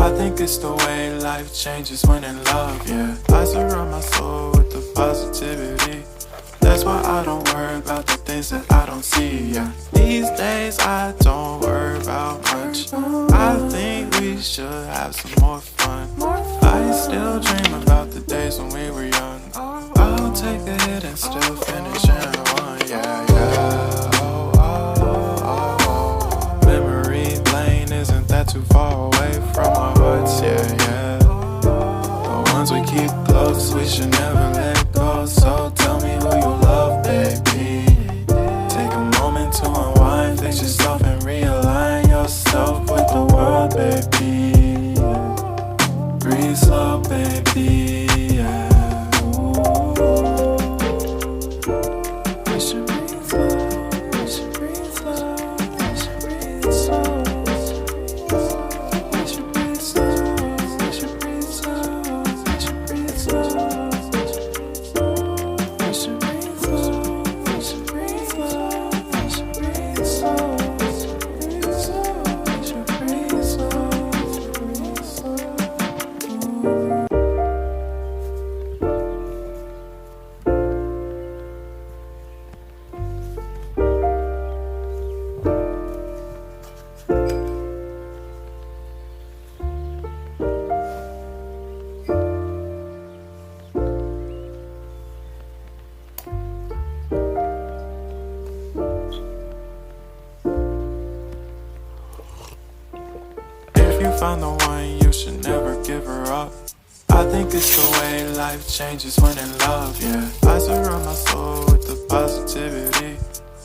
I think it's the way life changes when in love, yeah. I surround my soul with the positivity. That's why I don't worry about the things that I don't see, yeah. These days I don't worry about much. I think we should have some more fun. I still dream about the days when we were young. I'll take a hit and still finish in one, yeah, yeah. Oh, oh, oh, oh. Memory lane isn't that too far away from our hearts, yeah, yeah. The ones we keep close, we should never let go. So tell me who you love, baby. Take a moment to unwind, fix yourself and realign yourself with the world, baby. Breathe slow, baby, yeah. We should breathe slow, we should breathe slow, we should breathe slow. We should breathe slow, we should breathe slow, we should breathe slow. We should breathe slow, we should breathe slow, we should breathe slow, we should breathe slow, we should breathe slow, breathe slow. If you find the one, you should never give her up. I think it's the way life changes when in love, yeah. I surround my soul with the positivity.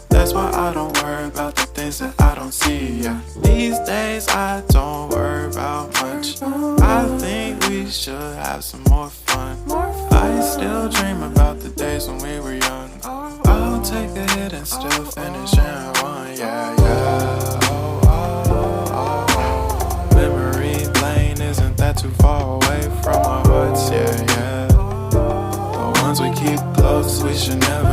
That's why I don't worry about the things that I don't see, yeah. These days I don't worry about much. I think we should have some more fun. I still dream about the days when we were young. I'll take a hit and still finish in one, yeah, yeah. Oh, oh, oh, oh. Memory lane isn't that too far away from our hearts, yeah, yeah. The ones we keep close, we should never